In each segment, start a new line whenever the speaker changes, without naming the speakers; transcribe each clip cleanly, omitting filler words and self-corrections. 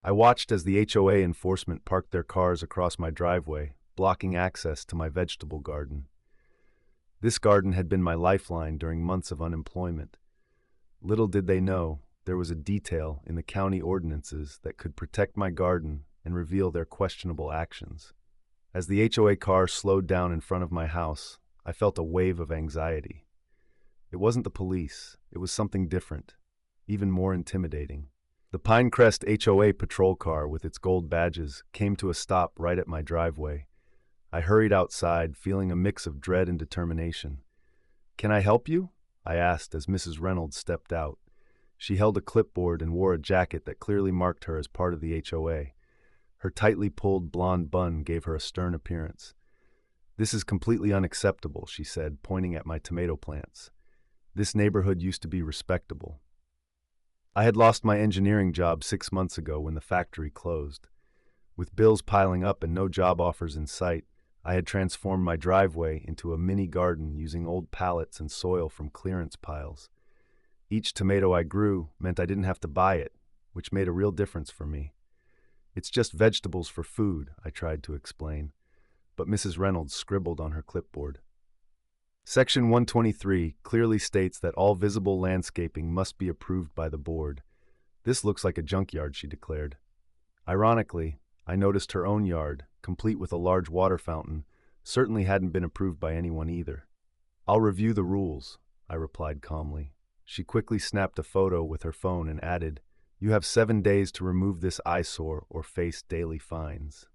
I watched as the HOA enforcement parked their cars across my driveway, blocking access to my vegetable garden. This garden had been my lifeline during months of unemployment. Little did they know, there was a detail in the county ordinances that could protect my garden and reveal their questionable actions. As the HOA car slowed down in front of my house, I felt a wave of anxiety. It wasn't the police, it was something different, even more intimidating. The Pinecrest HOA patrol car with its gold badges came to a stop right at my driveway. I hurried outside, feeling a mix of dread and determination. "Can I help you?" I asked as Mrs. Reynolds stepped out. She held a clipboard and wore a jacket that clearly marked her as part of the HOA. Her tightly pulled blonde bun gave her a stern appearance. "This is completely unacceptable," she said, pointing at my tomato plants. "This neighborhood used to be respectable." I had lost my engineering job 6 months ago when the factory closed. With bills piling up and no job offers in sight, I had transformed my driveway into a mini garden using old pallets and soil from clearance piles. Each tomato I grew meant I didn't have to buy it, which made a real difference for me. "It's just vegetables for food," I tried to explain, but Mrs. Reynolds scribbled on her clipboard. Section 123 clearly states that all visible landscaping must be approved by the board. "This looks like a junkyard," she declared. Ironically, I noticed her own yard, complete with a large water fountain, certainly hadn't been approved by anyone either. "I'll review the rules," I replied calmly. She quickly snapped a photo with her phone and added, "You have 7 days to remove this eyesore or face daily fines."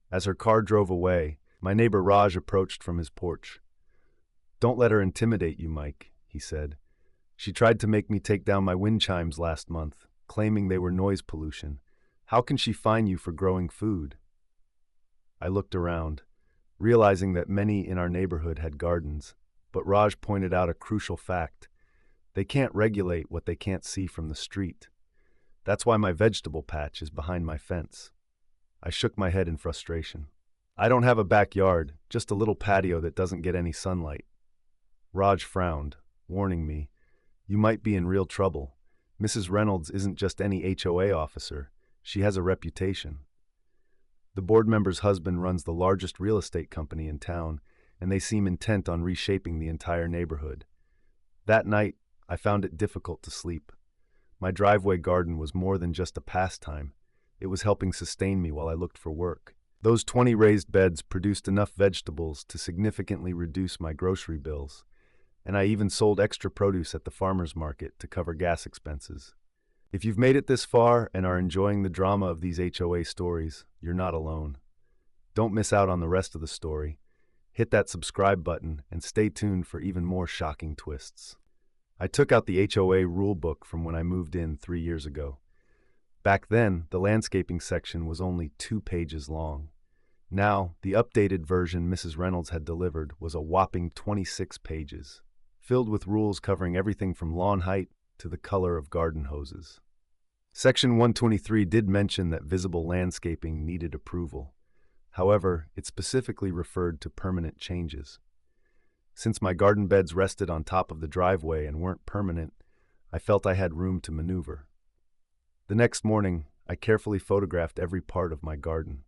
As her car drove away, my neighbor Raj approached from his porch. "Don't let her intimidate you, Mike," he said. "She tried to make me take down my wind chimes last month, claiming they were noise pollution. How can she fine you for growing food?" I looked around, realizing that many in our neighborhood had gardens, but Raj pointed out a crucial fact. They can't regulate what they can't see from the street. That's why my vegetable patch is behind my fence. I shook my head in frustration. "I don't have a backyard, just a little patio that doesn't get any sunlight." Raj frowned, warning me, "You might be in real trouble. Mrs. Reynolds isn't just any HOA officer. She has a reputation." The board member's husband runs the largest real estate company in town, and they seem intent on reshaping the entire neighborhood. That night, I found it difficult to sleep. My driveway garden was more than just a pastime. It was helping sustain me while I looked for work. Those 20 raised beds produced enough vegetables to significantly reduce my grocery bills, and I even sold extra produce at the farmer's market to cover gas expenses. If you've made it this far and are enjoying the drama of these HOA stories, you're not alone. Don't miss out on the rest of the story. Hit that subscribe button and stay tuned for even more shocking twists. I took out the HOA rulebook from when I moved in 3 years ago. Back then, the landscaping section was only 2 pages long. Now, the updated version Mrs. Reynolds had delivered was a whopping 26 pages, filled with rules covering everything from lawn height to the color of garden hoses. Section 123 did mention that visible landscaping needed approval. However, it specifically referred to permanent changes. Since my garden beds rested on top of the driveway and weren't permanent, I felt I had room to maneuver. The next morning, I carefully photographed every part of my garden.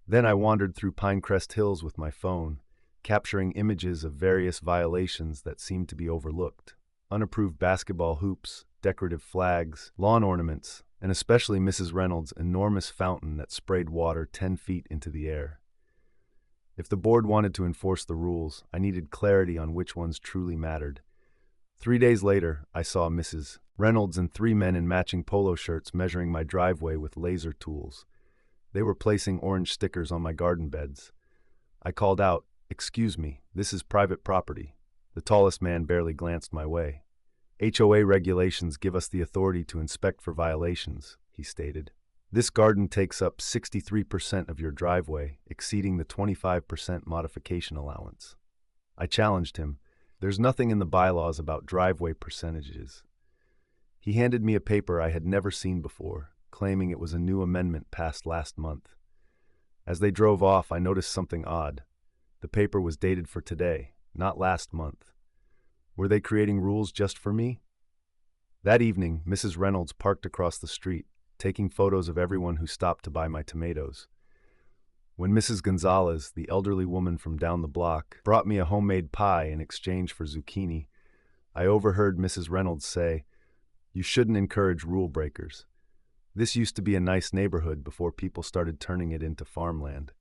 Then I wandered through Pinecrest Hills with my phone, capturing images of various violations that seemed to be overlooked. Unapproved basketball hoops, decorative flags, lawn ornaments, and especially Mrs. Reynolds' enormous fountain that sprayed water 10 feet into the air. If the board wanted to enforce the rules, I needed clarity on which ones truly mattered. 3 days later, I saw Mrs. Reynolds and 3 men in matching polo shirts measuring my driveway with laser tools. They were placing orange stickers on my garden beds. I called out, "Excuse me, this is private property." The tallest man barely glanced my way. "HOA regulations give us the authority to inspect for violations," he stated. "This garden takes up 63% of your driveway, exceeding the 25% modification allowance." I challenged him. "There's nothing in the bylaws about driveway percentages." He handed me a paper I had never seen before, claiming it was a new amendment passed last month. As they drove off, I noticed something odd. The paper was dated for today, not last month. Were they creating rules just for me? That evening, Mrs. Reynolds parked across the street. taking photos of everyone who stopped to buy my tomatoes. When Mrs. Gonzalez, the elderly woman from down the block, brought me a homemade pie in exchange for zucchini, I overheard Mrs. Reynolds say, "You shouldn't encourage rule breakers. This used to be a nice neighborhood before people started turning it into farmland."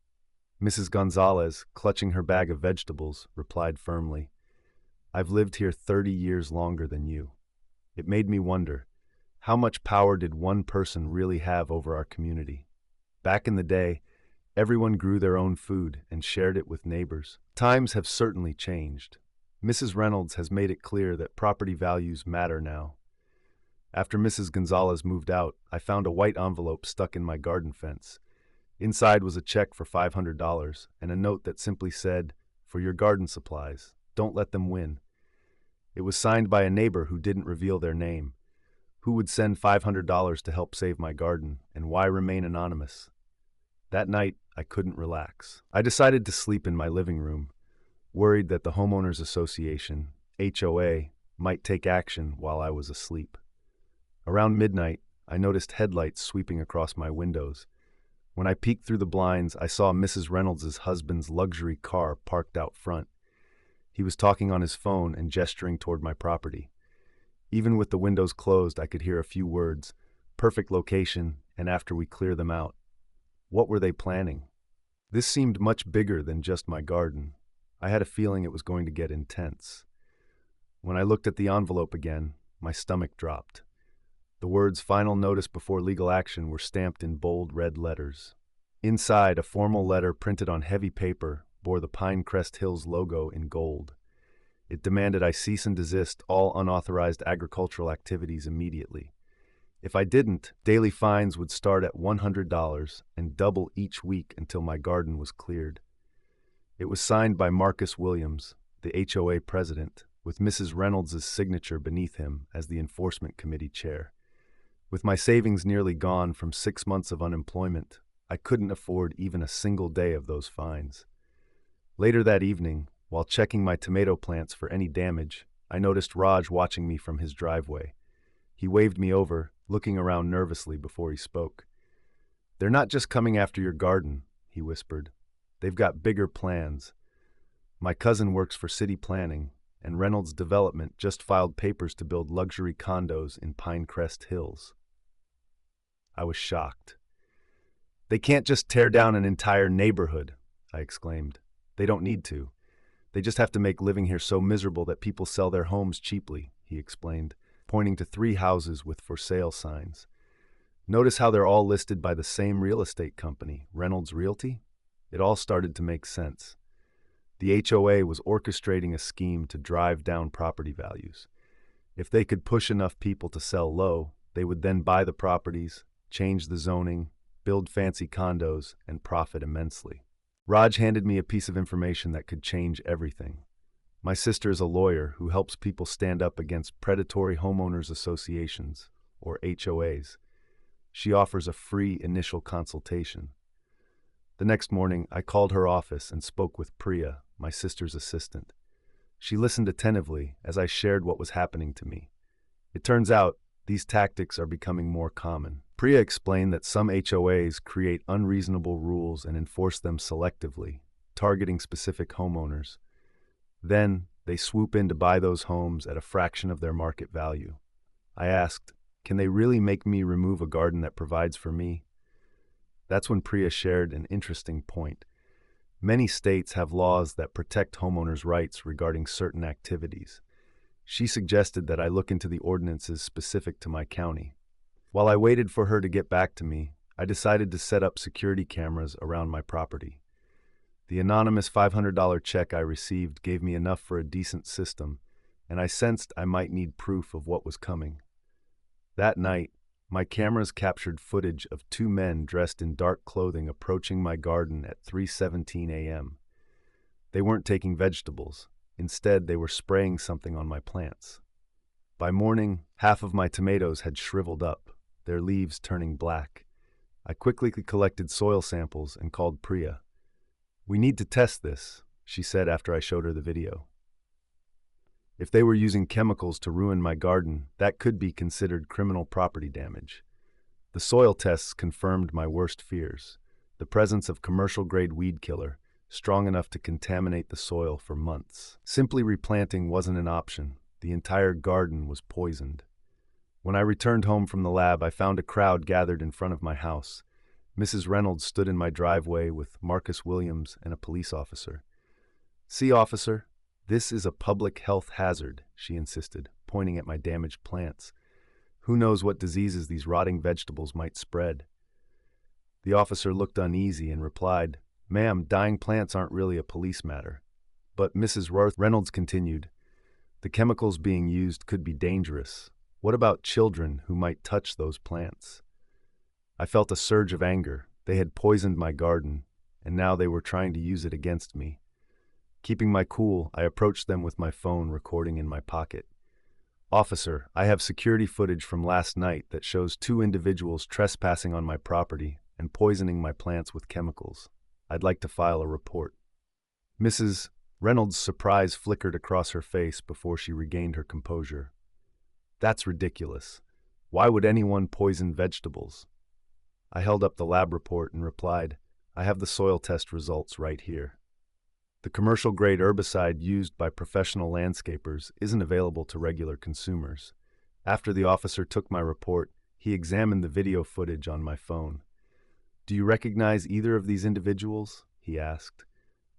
Mrs. Gonzalez, clutching her bag of vegetables, replied firmly, "I've lived here 30 years longer than you." It made me wonder, how much power did one person really have over our community? Back in the day, everyone grew their own food and shared it with neighbors. Times have certainly changed. Mrs. Reynolds has made it clear that property values matter now. After Mrs. Gonzalez moved out, I found a white envelope stuck in my garden fence. Inside was a check for $500 and a note that simply said, "For your garden supplies, don't let them win." It was signed by a neighbor who didn't reveal their name. Who would send $500 to help save my garden, and why remain anonymous? That night, I couldn't relax. I decided to sleep in my living room, worried that the Homeowners Association, HOA, might take action while I was asleep. Around midnight, I noticed headlights sweeping across my windows. When I peeked through the blinds, I saw Mrs. Reynolds' husband's luxury car parked out front. He was talking on his phone and gesturing toward my property. Even with the windows closed, I could hear a few words, "perfect location," and "after we clear them out." What were they planning? This seemed much bigger than just my garden. I had a feeling it was going to get intense. When I looked at the envelope again, my stomach dropped. The words "final notice before legal action" were stamped in bold red letters. Inside, a formal letter printed on heavy paper bore the Pinecrest Hills logo in gold. It demanded I cease and desist all unauthorized agricultural activities immediately. If I didn't, daily fines would start at $100 and double each week until my garden was cleared. It was signed by Marcus Williams, the HOA president, with Mrs. Reynolds' signature beneath him as the enforcement committee chair. With my savings nearly gone from 6 months of unemployment, I couldn't afford even a single day of those fines. Later that evening, while checking my tomato plants for any damage, I noticed Raj watching me from his driveway. He waved me over, looking around nervously before he spoke. "They're not just coming after your garden," he whispered. "They've got bigger plans. My cousin works for city planning, and Reynolds Development just filed papers to build luxury condos in Pinecrest Hills." I was shocked. "They can't just tear down an entire neighborhood," I exclaimed. "They don't need to. They just have to make living here so miserable that people sell their homes cheaply," he explained, pointing to 3 houses with "for sale" signs. "Notice how they're all listed by the same real estate company, Reynolds Realty?" It all started to make sense. The HOA was orchestrating a scheme to drive down property values. If they could push enough people to sell low, they would then buy the properties, change the zoning, build fancy condos, and profit immensely. Raj handed me a piece of information that could change everything. My sister is a lawyer who helps people stand up against predatory homeowners associations, or HOAs. She offers a free initial consultation. The next morning, I called her office and spoke with Priya, my sister's assistant. She listened attentively as I shared what was happening to me. It turns out, these tactics are becoming more common. Priya explained that some HOAs create unreasonable rules and enforce them selectively, targeting specific homeowners. Then, they swoop in to buy those homes at a fraction of their market value. I asked, "Can they really make me remove a garden that provides for me?" That's when Priya shared an interesting point. Many states have laws that protect homeowners' rights regarding certain activities. She suggested that I look into the ordinances specific to my county. While I waited for her to get back to me, I decided to set up security cameras around my property. The anonymous $500 check I received gave me enough for a decent system, and I sensed I might need proof of what was coming. That night, my cameras captured footage of 2 men dressed in dark clothing approaching my garden at 3:17 a.m. They weren't taking vegetables. Instead, they were spraying something on my plants. By morning, half of my tomatoes had shriveled up, their leaves turning black. I quickly collected soil samples and called Priya. "We need to test this," she said after I showed her the video. "If they were using chemicals to ruin my garden, that could be considered criminal property damage." The soil tests confirmed my worst fears: the presence of commercial-grade weed killer, strong enough to contaminate the soil for months. Simply replanting wasn't an option. The entire garden was poisoned. When I returned home from the lab, I found a crowd gathered in front of my house. Mrs. Reynolds stood in my driveway with Marcus Williams and a police officer. "See, officer, this is a public health hazard," she insisted, pointing at my damaged plants. "Who knows what diseases these rotting vegetables might spread?" The officer looked uneasy and replied, "Ma'am, dying plants aren't really a police matter." But Mrs. Reynolds continued, "The chemicals being used could be dangerous. What about children who might touch those plants?" I felt a surge of anger. They had poisoned my garden, and now they were trying to use it against me. Keeping my cool, I approached them with my phone recording in my pocket. "Officer, I have security footage from last night that shows 2 individuals trespassing on my property and poisoning my plants with chemicals. I'd like to file a report." Mrs. Reynolds' surprise flickered across her face before she regained her composure. "That's ridiculous. Why would anyone poison vegetables?" I held up the lab report and replied, "I have the soil test results right here. The commercial-grade herbicide used by professional landscapers isn't available to regular consumers." After the officer took my report, he examined the video footage on my phone. "Do you recognize either of these individuals?" he asked.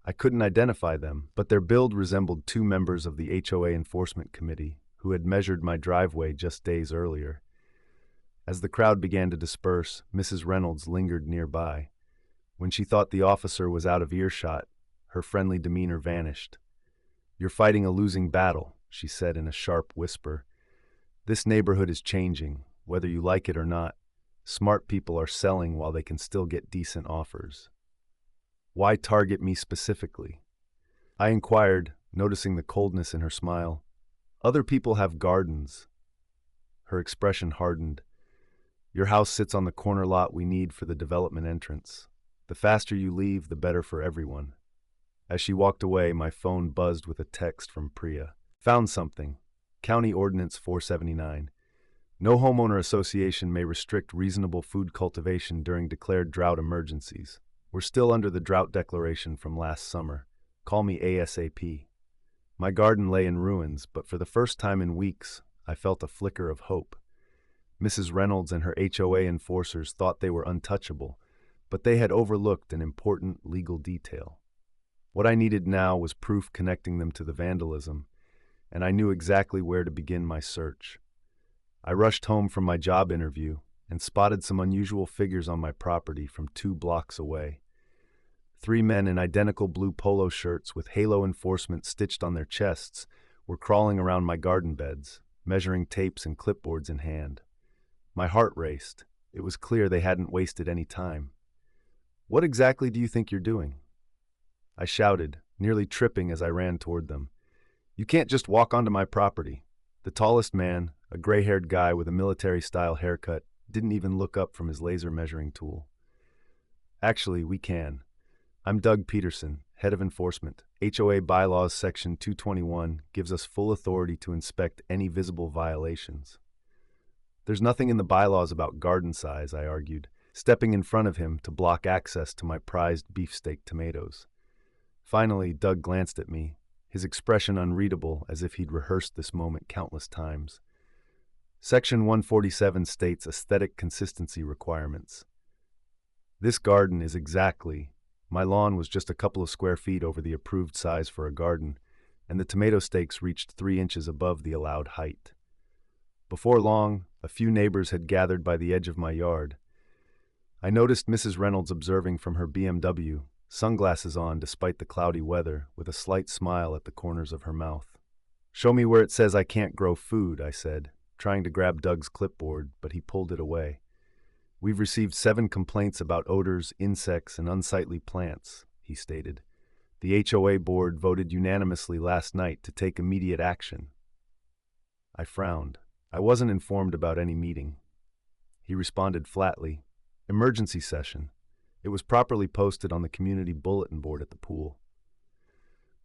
I couldn't identify them, but their build resembled 2 members of the HOA Enforcement Committee who had measured my driveway just days earlier. As the crowd began to disperse, Mrs. Reynolds lingered nearby. When she thought the officer was out of earshot, her friendly demeanor vanished. "You're fighting a losing battle," she said in a sharp whisper. "This neighborhood is changing, whether you like it or not. Smart people are selling while they can still get decent offers." "Why target me specifically?" I inquired, noticing the coldness in her smile. "Other people have gardens." Her expression hardened. "Your house sits on the corner lot we need for the development entrance. The faster you leave, the better for everyone." As she walked away, my phone buzzed with a text from Priya. "Found something. County Ordinance 479. No homeowner association may restrict reasonable food cultivation during declared drought emergencies. We're still under the drought declaration from last summer. Call me ASAP." My garden lay in ruins, but for the first time in weeks, I felt a flicker of hope. Mrs. Reynolds and her HOA enforcers thought they were untouchable, but they had overlooked an important legal detail. What I needed now was proof connecting them to the vandalism, and I knew exactly where to begin my search. I rushed home from my job interview and spotted some unusual figures on my property from 2 blocks away. 3 men in identical blue polo shirts with Halo enforcement stitched on their chests were crawling around my garden beds, measuring tapes and clipboards in hand. My heart raced. It was clear they hadn't wasted any time. "What exactly do you think you're doing?" I shouted, nearly tripping as I ran toward them. "You can't just walk onto my property." The tallest man, a gray-haired guy with a military-style haircut, didn't even look up from his laser measuring tool. "Actually, we can. I'm Doug Peterson, head of enforcement. HOA Bylaws Section 221 gives us full authority to inspect any visible violations." "There's nothing in the bylaws about garden size," I argued, stepping in front of him to block access to my prized beefsteak tomatoes. Finally, Doug glanced at me, his expression unreadable as if he'd rehearsed this moment countless times. Section 147 states aesthetic consistency requirements. This garden is exactly. My lawn was just a couple of square feet over the approved size for a garden, and the tomato stakes reached 3 inches above the allowed height. Before long, a few neighbors had gathered by the edge of my yard. I noticed Mrs. Reynolds observing from her BMW, sunglasses on despite the cloudy weather, with a slight smile at the corners of her mouth. "Show me where it says I can't grow food," I said, trying to grab Doug's clipboard, but he pulled it away. "We've received 7 complaints about odors, insects, and unsightly plants," he stated. "The HOA board voted unanimously last night to take immediate action." I frowned. I wasn't informed about any meeting. He responded flatly, "Emergency session." It was properly posted on the community bulletin board at the pool.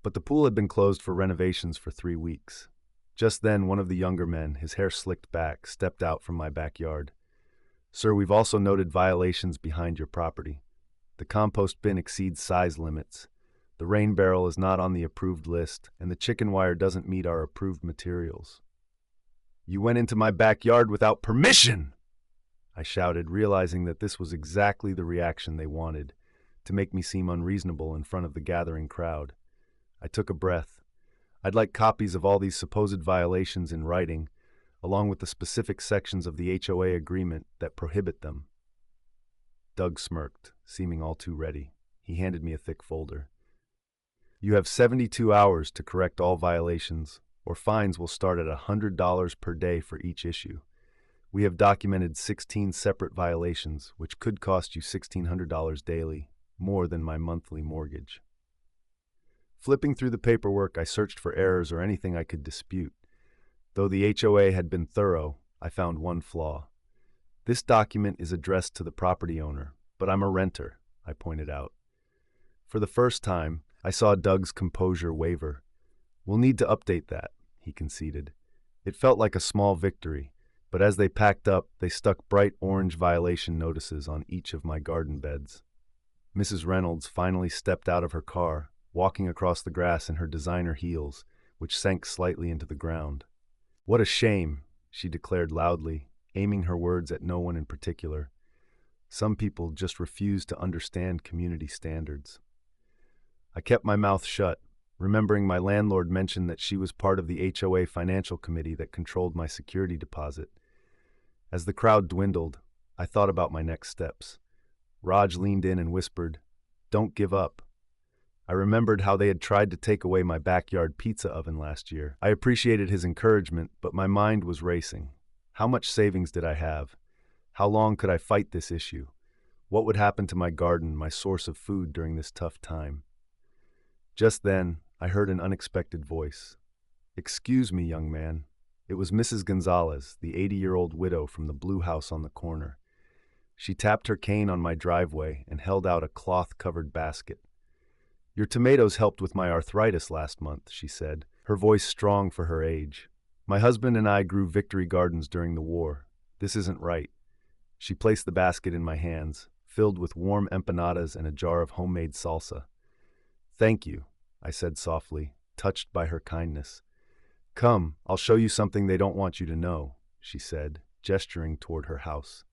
But the pool had been closed for renovations for 3 weeks. Just then, one of the younger men, his hair slicked back, stepped out from my backyard. Sir, we've also noted violations behind your property. The compost bin exceeds size limits. The rain barrel is not on the approved list, and the chicken wire doesn't meet our approved materials. You went into my backyard without permission! I shouted, realizing that this was exactly the reaction they wanted, to make me seem unreasonable in front of the gathering crowd. I took a breath. I'd like copies of all these supposed violations in writing, along with the specific sections of the HOA agreement that prohibit them. Doug smirked, seeming all too ready. He handed me a thick folder. You have 72 hours to correct all violations, or fines will start at $100 per day for each issue. We have documented 16 separate violations, which could cost you $1,600 daily, more than my monthly mortgage. Flipping through the paperwork, I searched for errors or anything I could dispute. Though the HOA had been thorough, I found one flaw. This document is addressed to the property owner, but I'm a renter, I pointed out. For the first time, I saw Doug's composure waver. We'll need to update that, he conceded. It felt like a small victory, but as they packed up, they stuck bright orange violation notices on each of my garden beds. Mrs. Reynolds finally stepped out of her car, walking across the grass in her designer heels, which sank slightly into the ground. What a shame, she declared loudly, aiming her words at no one in particular. Some people just refuse to understand community standards. I kept my mouth shut, remembering my landlord mentioned that she was part of the HOA financial committee that controlled my security deposit. As the crowd dwindled, I thought about my next steps. Raj leaned in and whispered, "Don't give up." I remembered how they had tried to take away my backyard pizza oven last year. I appreciated his encouragement, but my mind was racing. How much savings did I have? How long could I fight this issue? What would happen to my garden, my source of food during this tough time? Just then, I heard an unexpected voice. "Excuse me, young man." It was Mrs. Gonzalez, the 80-year-old widow from the blue house on the corner. She tapped her cane on my driveway and held out a cloth-covered basket. "Your tomatoes helped with my arthritis last month," she said, her voice strong for her age. "My husband and I grew victory gardens during the war. This isn't right." She placed the basket in my hands, filled with warm empanadas and a jar of homemade salsa. "Thank you," I said softly, touched by her kindness. "Come, I'll show you something they don't want you to know," she said, gesturing toward her house.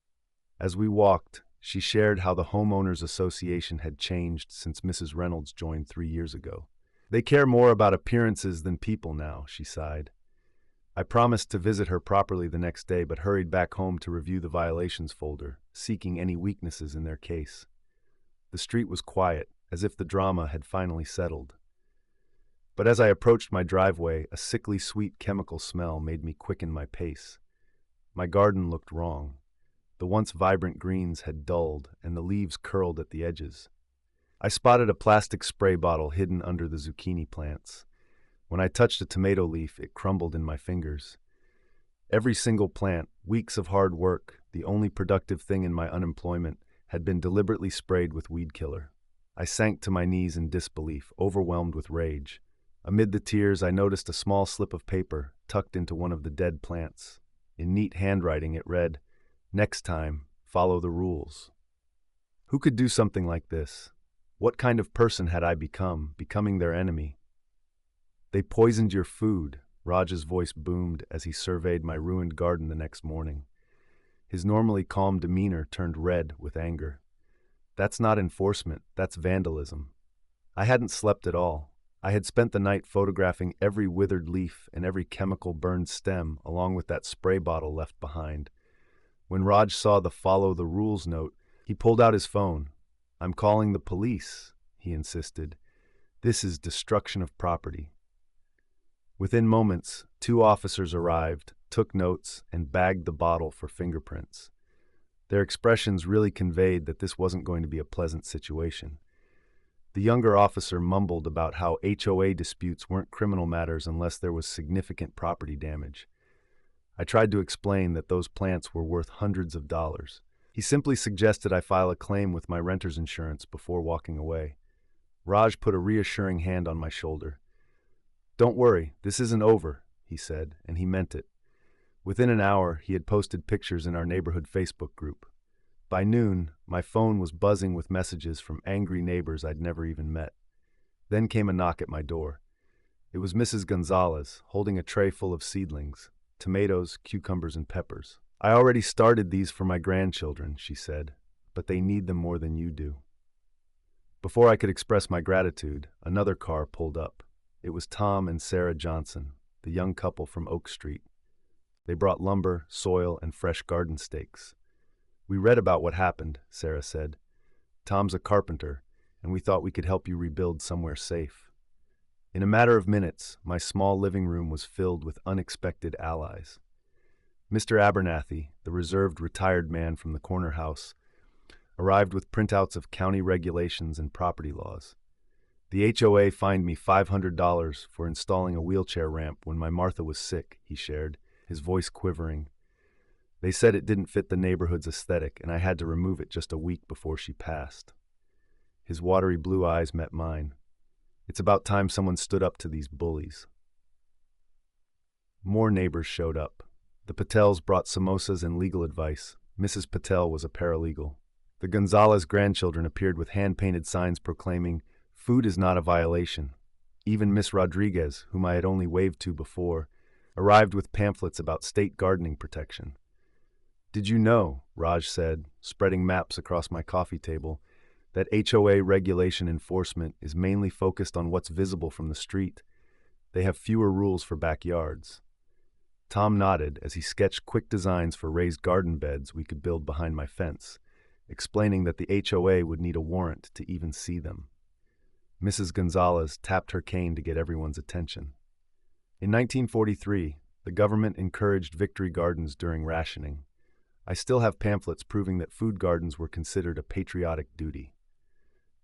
As we walked, she shared how the homeowners association had changed since Mrs. Reynolds joined 3 years ago. "They care more about appearances than people now," she sighed. I promised to visit her properly the next day, but hurried back home to review the violations folder, seeking any weaknesses in their case. The street was quiet, as if the drama had finally settled. But as I approached my driveway, a sickly sweet chemical smell made me quicken my pace. My garden looked wrong. The once vibrant greens had dulled, and the leaves curled at the edges. I spotted a plastic spray bottle hidden under the zucchini plants. When I touched a tomato leaf, it crumbled in my fingers. Every single plant, weeks of hard work, the only productive thing in my unemployment, had been deliberately sprayed with weed killer. I sank to my knees in disbelief, overwhelmed with rage. Amid the tears, I noticed a small slip of paper tucked into one of the dead plants. In neat handwriting, it read, "Next time, follow the rules." Who could do something like this? What kind of person had I become, becoming their enemy? "They poisoned your food," Raj's voice boomed as he surveyed my ruined garden the next morning. His normally calm demeanor turned red with anger. "That's not enforcement, that's vandalism." I hadn't slept at all. I had spent the night photographing every withered leaf and every chemical burned stem, along with that spray bottle left behind. When Raj saw the "follow the rules" note, he pulled out his phone. "I'm calling the police," he insisted. "This is destruction of property." Within moments, 2 officers arrived, took notes, and bagged the bottle for fingerprints. Their expressions really conveyed that this wasn't going to be a pleasant situation. The younger officer mumbled about how HOA disputes weren't criminal matters unless there was significant property damage. I tried to explain that those plants were worth hundreds of dollars. He simply suggested I file a claim with my renter's insurance before walking away. Raj put a reassuring hand on my shoulder. "Don't worry, this isn't over," he said, and he meant it. Within an hour, he had posted pictures in our neighborhood Facebook group. By noon, my phone was buzzing with messages from angry neighbors I'd never even met. Then came a knock at my door. It was Mrs. Gonzalez, holding a tray full of seedlings, tomatoes, cucumbers, and peppers. "I already started these for my grandchildren," she said, "but they need them more than you do." Before I could express my gratitude, another car pulled up. It was Tom and Sarah Johnson, the young couple from Oak Street. They brought lumber, soil, and fresh garden stakes. "We read about what happened," Sarah said. "Tom's a carpenter, and we thought we could help you rebuild somewhere safe." In a matter of minutes, my small living room was filled with unexpected allies. Mr. Abernathy, the reserved retired man from the corner house, arrived with printouts of county regulations and property laws. "The HOA fined me $500 for installing a wheelchair ramp when my Martha was sick," he shared, his voice quivering. "They said it didn't fit the neighborhood's aesthetic, and I had to remove it just a week before she passed." His watery blue eyes met mine. It's about time someone stood up to these bullies. More neighbors showed up. The Patels brought samosas and legal advice. Mrs. Patel was a paralegal. The Gonzalez grandchildren appeared with hand-painted signs proclaiming, "Food is not a violation." Even Miss Rodriguez, whom I had only waved to before, arrived with pamphlets about state gardening protection. "Did you know," Raj said, spreading maps across my coffee table, "that HOA regulation enforcement is mainly focused on what's visible from the street? They have fewer rules for backyards." Tom nodded as he sketched quick designs for raised garden beds we could build behind my fence, explaining that the HOA would need a warrant to even see them. Mrs. Gonzalez tapped her cane to get everyone's attention. In 1943, the government encouraged victory gardens during rationing. I still have pamphlets proving that food gardens were considered a patriotic duty.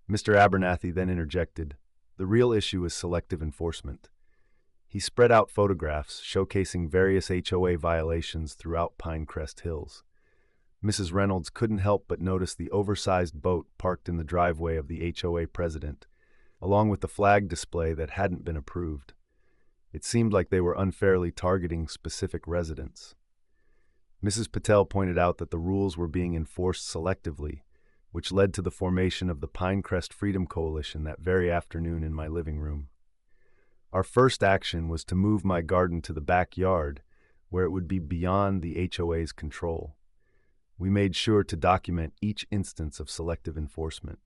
Mr. Abernathy then interjected, "The real issue is selective enforcement." He spread out photographs showcasing various HOA violations throughout Pinecrest Hills. Mrs. Reynolds couldn't help but notice the oversized boat parked in the driveway of the HOA president, along with the flag display that hadn't been approved. It seemed like they were unfairly targeting specific residents. Mrs. Patel pointed out that the rules were being enforced selectively, which led to the formation of the Pinecrest Freedom Coalition that very afternoon in my living room. Our first action was to move my garden to the backyard, where it would be beyond the HOA's control. We made sure to document each instance of selective enforcement.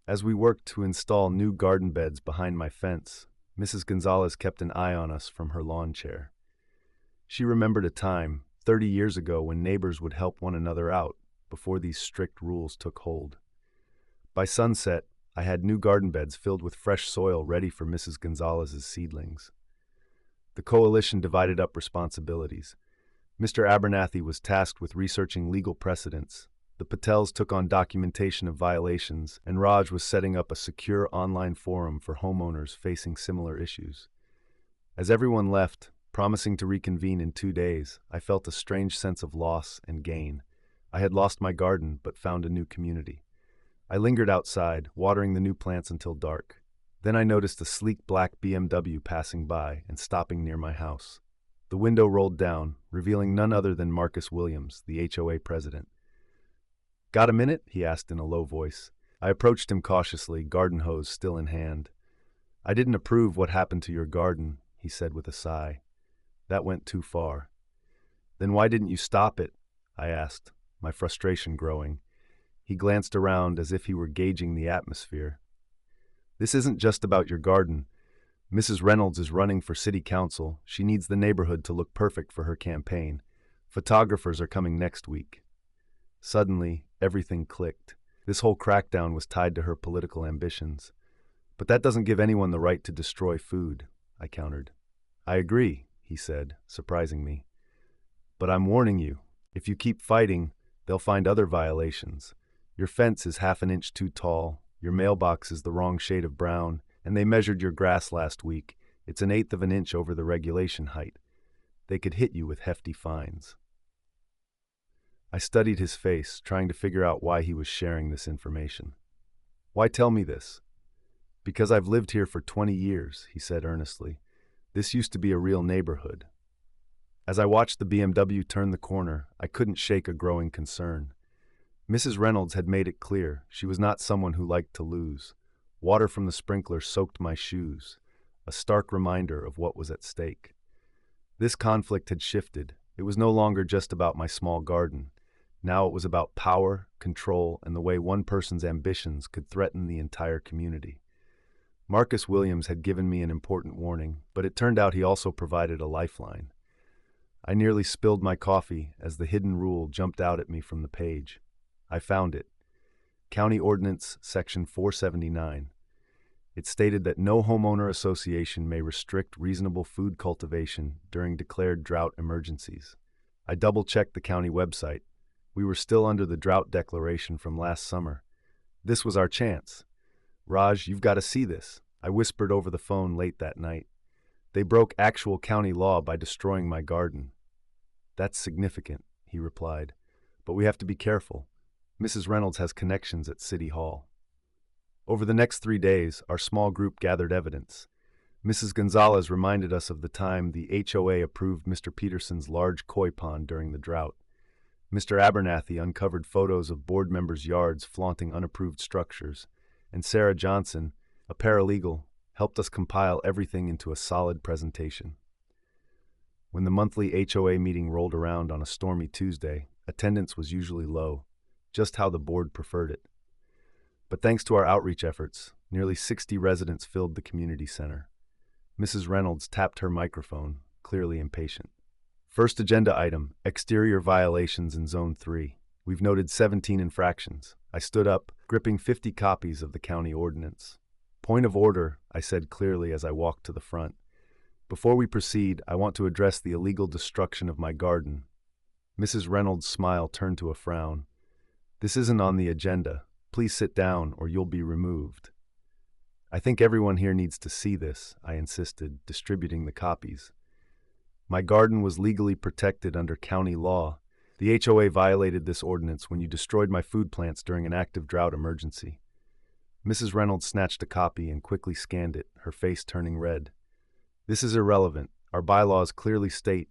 As we worked to install new garden beds behind my fence, Mrs. Gonzalez kept an eye on us from her lawn chair. She remembered a time, 30 years ago, when neighbors would help one another out before these strict rules took hold. By sunset, I had new garden beds filled with fresh soil ready for Mrs. Gonzalez's seedlings. The coalition divided up responsibilities. Mr. Abernathy was tasked with researching legal precedents. The Patels took on documentation of violations, and Raj was setting up a secure online forum for homeowners facing similar issues. As everyone left, promising to reconvene in 2 days, I felt a strange sense of loss and gain. I had lost my garden, but found a new community. I lingered outside, watering the new plants until dark. Then I noticed a sleek black BMW passing by and stopping near my house. The window rolled down, revealing none other than Marcus Williams, the HOA president. "Got a minute?" he asked in a low voice. I approached him cautiously, garden hose still in hand. "I didn't approve what happened to your garden," he said with a sigh. "That went too far." "Then why didn't you stop it?" I asked, my frustration growing. He glanced around as if he were gauging the atmosphere. "This isn't just about your garden. Mrs. Reynolds is running for city council. She needs the neighborhood to look perfect for her campaign. Photographers are coming next week." Suddenly, everything clicked. This whole crackdown was tied to her political ambitions. "But that doesn't give anyone the right to destroy food," I countered. "I agree," he said, surprising me. "But I'm warning you, if you keep fighting, they'll find other violations. Your fence is half an inch too tall, your mailbox is the wrong shade of brown, and they measured your grass last week. It's 1/8 of an inch over the regulation height. They could hit you with hefty fines." I studied his face, trying to figure out why he was sharing this information. "Why tell me this?" "Because I've lived here for 20 years, he said earnestly. "This used to be a real neighborhood." As I watched the BMW turn the corner, I couldn't shake a growing concern. Mrs. Reynolds had made it clear she was not someone who liked to lose. Water from the sprinkler soaked my shoes, a stark reminder of what was at stake. This conflict had shifted. It was no longer just about my small garden. Now it was about power, control, and the way one person's ambitions could threaten the entire community. Marcus Williams had given me an important warning, but it turned out he also provided a lifeline. I nearly spilled my coffee as the hidden rule jumped out at me from the page. I found it. County Ordinance Section 479. It stated that no homeowner association may restrict reasonable food cultivation during declared drought emergencies. I double-checked the county website. We were still under the drought declaration from last summer. This was our chance. Raj, you've got to see this, I whispered over the phone late that night. They broke actual county law by destroying my garden. That's significant, he replied, but we have to be careful. Mrs. Reynolds has connections at City Hall. Over the next 3 days, our small group gathered evidence. Mrs. Gonzalez reminded us of the time the HOA approved Mr. Peterson's large koi pond during the drought. Mr. Abernathy uncovered photos of board members' yards flaunting unapproved structures, and Sarah Johnson, a paralegal, helped us compile everything into a solid presentation. When the monthly HOA meeting rolled around on a stormy Tuesday, attendance was usually low, just how the board preferred it. But thanks to our outreach efforts, nearly 60 residents filled the community center. Mrs. Reynolds tapped her microphone, clearly impatient. First agenda item, exterior violations in Zone 3. We've noted 17 infractions. I stood up, gripping 50 copies of the county ordinance. Point of order, I said clearly as I walked to the front. Before we proceed, I want to address the illegal destruction of my garden. Mrs. Reynolds' smile turned to a frown. This isn't on the agenda. Please sit down or you'll be removed. I think everyone here needs to see this, I insisted, distributing the copies. My garden was legally protected under county law. The HOA violated this ordinance when you destroyed my food plants during an active drought emergency. Mrs. Reynolds snatched a copy and quickly scanned it, her face turning red. This is irrelevant. Our bylaws clearly state.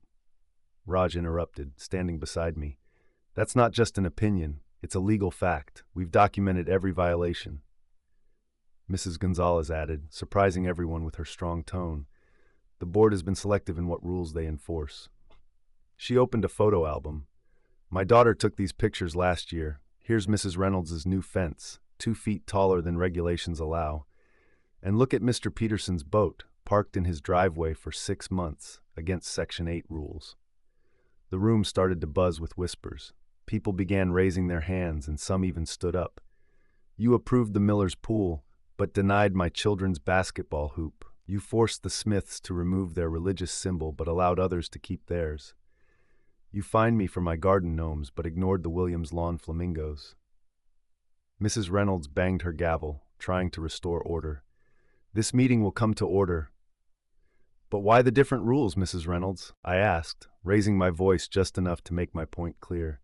Raj interrupted, standing beside me. That's not just an opinion. It's a legal fact. We've documented every violation. Mrs. Gonzalez added, surprising everyone with her strong tone. The board has been selective in what rules they enforce. She opened a photo album. My daughter took these pictures last year. Here's Mrs. Reynolds' new fence, 2 feet taller than regulations allow. And look at Mr. Peterson's boat, parked in his driveway for 6 months, against Section 8 rules. The room started to buzz with whispers. People began raising their hands, and some even stood up. You approved the Miller's pool, but denied my children's basketball hoop. You forced the Smiths to remove their religious symbol, but allowed others to keep theirs. You fined me for my garden gnomes, but ignored the Williams lawn flamingos. Mrs. Reynolds banged her gavel, trying to restore order. This meeting will come to order. But why the different rules, Mrs. Reynolds? I asked, raising my voice just enough to make my point clear.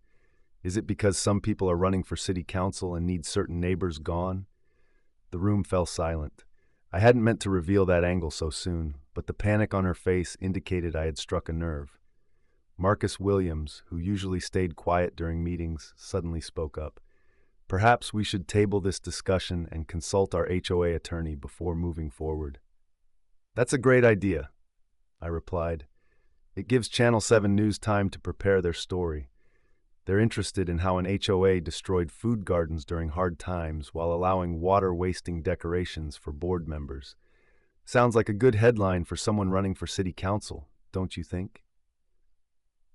Is it because some people are running for city council and need certain neighbors gone? The room fell silent. I hadn't meant to reveal that angle so soon, but the panic on her face indicated I had struck a nerve. Marcus Williams, who usually stayed quiet during meetings, suddenly spoke up. Perhaps we should table this discussion and consult our HOA attorney before moving forward. That's a great idea, I replied. It gives Channel 7 News time to prepare their story. They're interested in how an HOA destroyed food gardens during hard times while allowing water-wasting decorations for board members. Sounds like a good headline for someone running for city council, don't you think?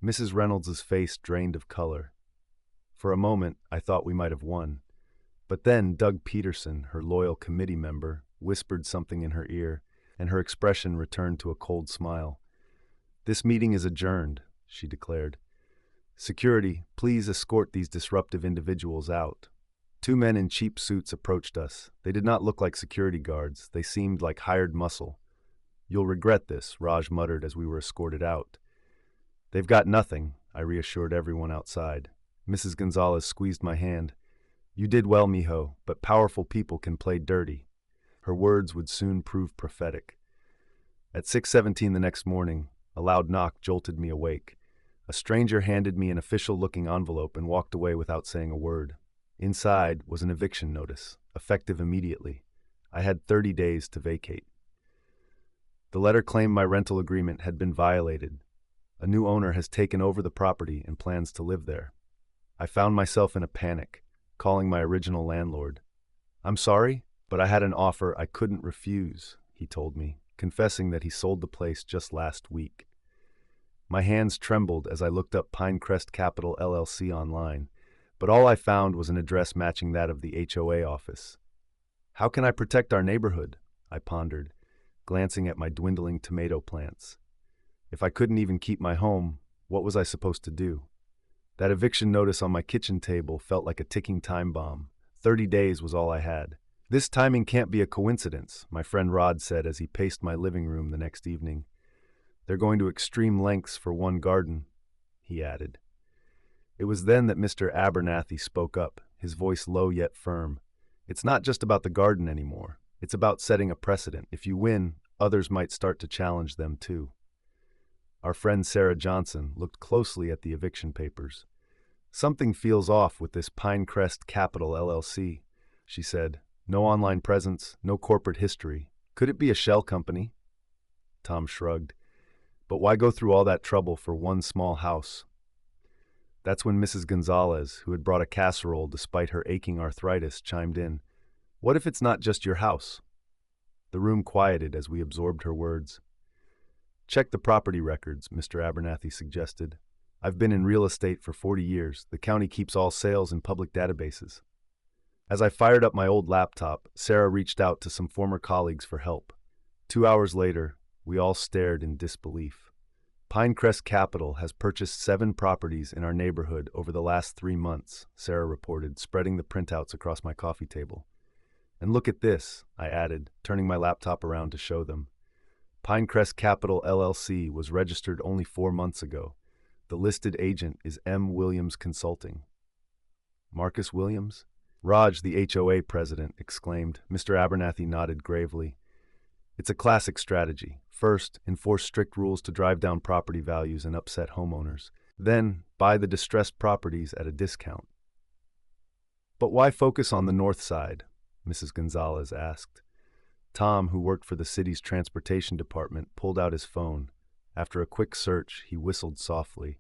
Mrs. Reynolds' face drained of color. For a moment, I thought we might have won. But then Doug Peterson, her loyal committee member, whispered something in her ear, and her expression returned to a cold smile. This meeting is adjourned, she declared. Security, please escort these disruptive individuals out. 2 men in cheap suits approached us. They did not look like security guards. They seemed like hired muscle. You'll regret this, Raj muttered as we were escorted out. They've got nothing, I reassured everyone outside. Mrs. Gonzalez squeezed my hand. You did well, mijo, but powerful people can play dirty. Her words would soon prove prophetic. At 6:17 the next morning, A loud knock jolted me awake. A stranger handed me an official-looking envelope and walked away without saying a word. Inside was an eviction notice, effective immediately. I had 30 days to vacate. The letter claimed my rental agreement had been violated. A new owner has taken over the property and plans to live there. I found myself in a panic, calling my original landlord. "I'm sorry, but I had an offer I couldn't refuse," he told me, confessing that he sold the place just last week. My hands trembled as I looked up Pinecrest Capital LLC online, but all I found was an address matching that of the HOA office. How can I protect our neighborhood? I pondered, glancing at my dwindling tomato plants. If I couldn't even keep my home, what was I supposed to do? That eviction notice on my kitchen table felt like a ticking time bomb. 30 days was all I had. "This timing can't be a coincidence," my friend Rod said as he paced my living room the next evening. "They're going to extreme lengths for one garden," he added. It was then that Mr. Abernathy spoke up, his voice low yet firm. "It's not just about the garden anymore. It's about setting a precedent. If you win, others might start to challenge them too." Our friend Sarah Johnson looked closely at the eviction papers. "Something feels off with this Pinecrest Capital LLC," she said. "No online presence, no corporate history. Could it be a shell company?" Tom shrugged. "But why go through all that trouble for one small house?" That's when Mrs. Gonzalez, who had brought a casserole despite her aching arthritis, chimed in. "What if it's not just your house?" The room quieted as we absorbed her words. "Check the property records," Mr. Abernathy suggested. "I've been in real estate for 40 years. The county keeps all sales in public databases." As I fired up my old laptop, Sarah reached out to some former colleagues for help. 2 hours later, we all stared in disbelief. Pinecrest Capital has purchased 7 properties in our neighborhood over the last 3 months, Sarah reported, spreading the printouts across my coffee table. "And look at this," I added, turning my laptop around to show them. Pinecrest Capital LLC was registered only 4 months ago. The listed agent is M. Williams Consulting. "Marcus Williams?" "Raj, the HOA president," exclaimed. Mr. Abernathy nodded gravely. "It's a classic strategy. First, enforce strict rules to drive down property values and upset homeowners. Then, buy the distressed properties at a discount." "But why focus on the north side?" Mrs. Gonzalez asked. Tom, who worked for the city's transportation department, pulled out his phone. After a quick search, he whistled softly.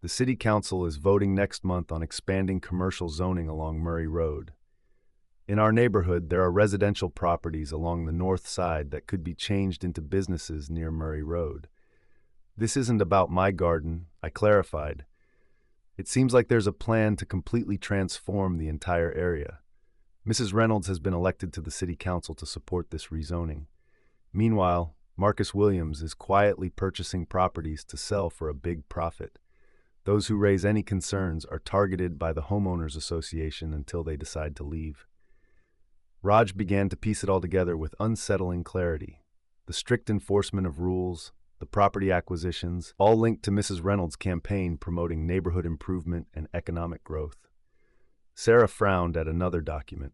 "The city council is voting next month on expanding commercial zoning along Murray Road. In our neighborhood, there are residential properties along the north side that could be changed into businesses near Murray Road. This isn't about my garden," I clarified. "It seems like there's a plan to completely transform the entire area." Mrs. Reynolds has been elected to the city council to support this rezoning. Meanwhile, Marcus Williams is quietly purchasing properties to sell for a big profit. Those who raise any concerns are targeted by the homeowners association until they decide to leave. Raj began to piece it all together with unsettling clarity. The strict enforcement of rules, the property acquisitions, all linked to Mrs. Reynolds' campaign promoting neighborhood improvement and economic growth. Sarah frowned at another document.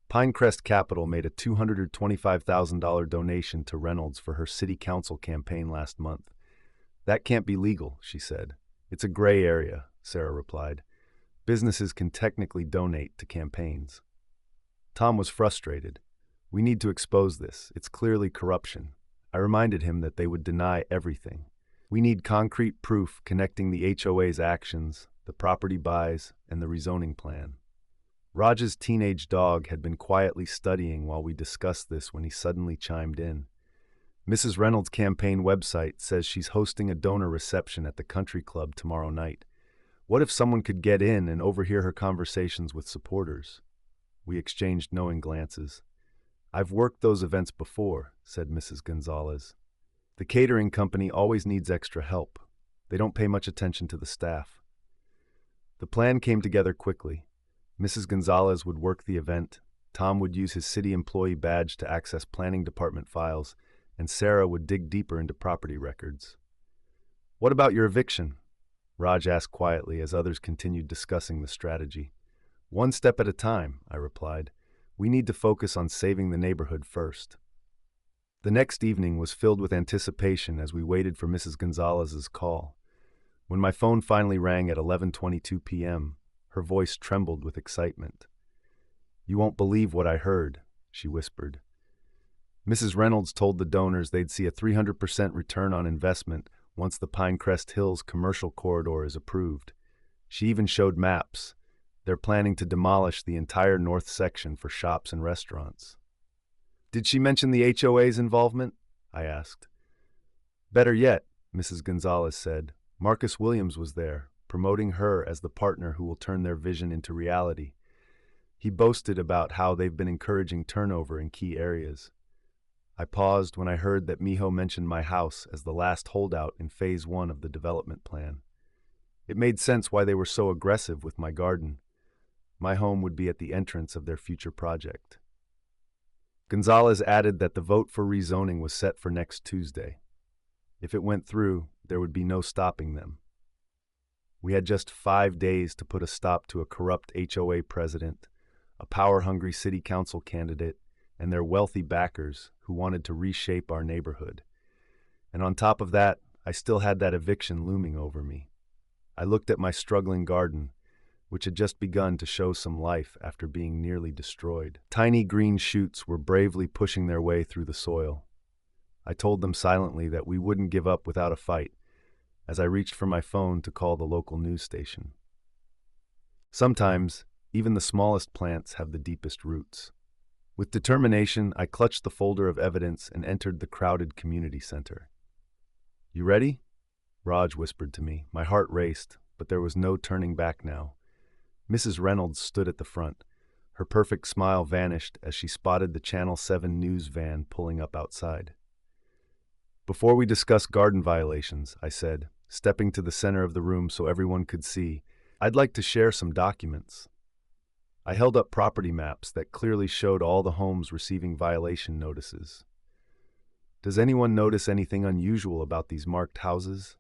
Pinecrest Capital made a $225,000 donation to Reynolds for her city council campaign last month. "That can't be legal," she said. "It's a gray area," Sarah replied. "Businesses can technically donate to campaigns." Tom was frustrated. "We need to expose this. It's clearly corruption." I reminded him that they would deny everything. "We need concrete proof connecting the HOA's actions, the property buys, and the rezoning plan." Raj's teenage dog had been quietly studying while we discussed this when he suddenly chimed in. "Mrs. Reynolds' campaign website says she's hosting a donor reception at the country club tomorrow night. What if someone could get in and overhear her conversations with supporters?" We exchanged knowing glances. "I've worked those events before," said Mrs. Gonzalez. "The catering company always needs extra help. They don't pay much attention to the staff." The plan came together quickly. Mrs. Gonzalez would work the event, Tom would use his city employee badge to access planning department files, and Sarah would dig deeper into property records. "What about your eviction?" Raj asked quietly as others continued discussing the strategy. "One step at a time," I replied. "We need to focus on saving the neighborhood first." The next evening was filled with anticipation as we waited for Mrs. Gonzalez's call. When my phone finally rang at 11:22 p.m., her voice trembled with excitement. "You won't believe what I heard," she whispered. Mrs. Reynolds told the donors they'd see a 300% return on investment once the Pinecrest Hills commercial corridor is approved. She even showed maps. They're planning to demolish the entire north section for shops and restaurants. "Did she mention the HOA's involvement?" I asked. "Better yet," Mrs. Gonzalez said. "Marcus Williams was there, promoting her as the partner who will turn their vision into reality. He boasted about how they've been encouraging turnover in key areas." I paused when I heard that Miho mentioned my house as the last holdout in Phase 1 of the development plan. It made sense why they were so aggressive with my garden. My home would be at the entrance of their future project. Gonzalez added that the vote for rezoning was set for next Tuesday. If it went through, there would be no stopping them. We had just 5 days to put a stop to a corrupt HOA president, a power-hungry city council candidate, and their wealthy backers who wanted to reshape our neighborhood. And on top of that, I still had that eviction looming over me. I looked at my struggling garden, which had just begun to show some life after being nearly destroyed. Tiny green shoots were bravely pushing their way through the soil. I told them silently that we wouldn't give up without a fight, as I reached for my phone to call the local news station. Sometimes, even the smallest plants have the deepest roots. With determination, I clutched the folder of evidence and entered the crowded community center. "You ready?" Raj whispered to me. My heart raced, but there was no turning back now. Mrs. Reynolds stood at the front. Her perfect smile vanished as she spotted the Channel 7 news van pulling up outside. "Before we discuss garden violations," I said, stepping to the center of the room so everyone could see, "I'd like to share some documents." I held up property maps that clearly showed all the homes receiving violation notices. "Does anyone notice anything unusual about these marked houses?"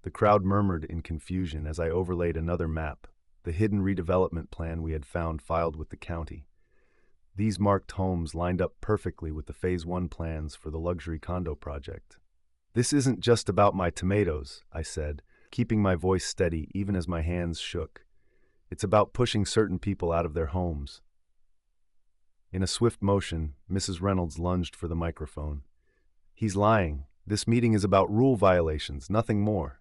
The crowd murmured in confusion as I overlaid another map, the hidden redevelopment plan we had found filed with the county. These marked homes lined up perfectly with the Phase 1 plans for the luxury condo project. "This isn't just about my tomatoes," I said, keeping my voice steady even as my hands shook. "It's about pushing certain people out of their homes." In a swift motion, Mrs. Reynolds lunged for the microphone. "He's lying. This meeting is about rule violations, nothing more."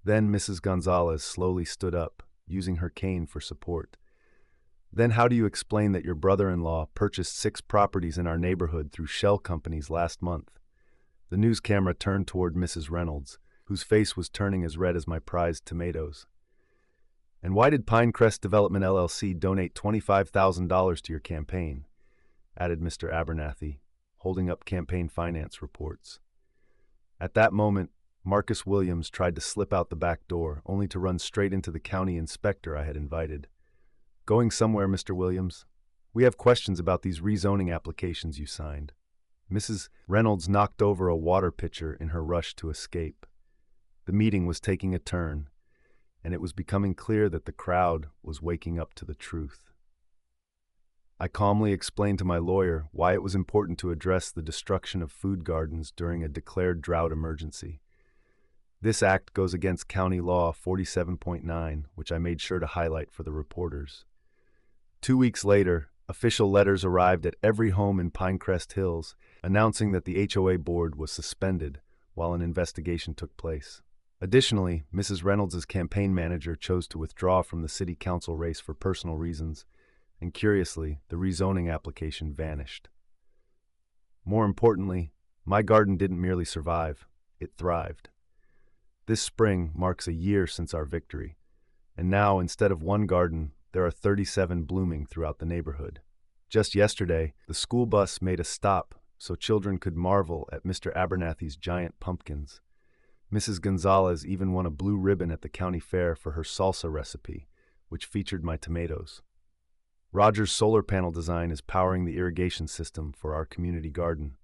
Then Mrs. Gonzalez slowly stood up, using her cane for support. "Then how do you explain that your brother-in-law purchased 6 properties in our neighborhood through shell companies last month?" The news camera turned toward Mrs. Reynolds, whose face was turning as red as my prized tomatoes. "And why did Pinecrest Development LLC donate $25,000 to your campaign?" added Mr. Abernathy, holding up campaign finance reports. At that moment, Marcus Williams tried to slip out the back door, only to run straight into the county inspector I had invited. "Going somewhere, Mr. Williams? We have questions about these rezoning applications you signed." Mrs. Reynolds knocked over a water pitcher in her rush to escape. The meeting was taking a turn, and it was becoming clear that the crowd was waking up to the truth. I calmly explained to my lawyer why it was important to address the destruction of food gardens during a declared drought emergency. This act goes against County Law 47.9, which I made sure to highlight for the reporters. 2 weeks later, official letters arrived at every home in Pinecrest Hills announcing that the HOA board was suspended while an investigation took place. Additionally, Mrs. Reynolds' campaign manager chose to withdraw from the city council race for personal reasons, and curiously, the rezoning application vanished. More importantly, my garden didn't merely survive, it thrived. This spring marks a year since our victory, and now, instead of one garden, there are 37 blooming throughout the neighborhood. Just yesterday, the school bus made a stop so children could marvel at Mr. Abernathy's giant pumpkins. Mrs. Gonzalez even won a blue ribbon at the county fair for her salsa recipe, which featured my tomatoes. Roger's solar panel design is powering the irrigation system for our community garden.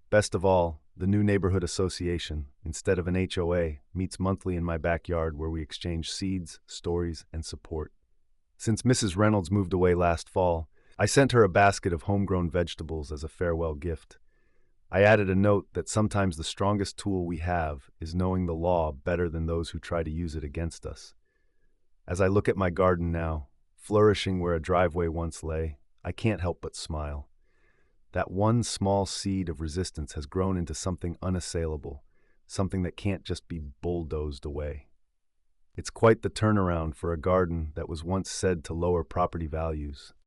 Best of all, the new neighborhood association, instead of an HOA, meets monthly in my backyard where we exchange seeds, stories, and support. Since Mrs. Reynolds moved away last fall, I sent her a basket of homegrown vegetables as a farewell gift. I added a note that sometimes the strongest tool we have is knowing the law better than those who try to use it against us. As I look at my garden now, flourishing where a driveway once lay, I can't help but smile. That one small seed of resistance has grown into something unassailable, something that can't just be bulldozed away. It's quite the turnaround for a garden that was once said to lower property values.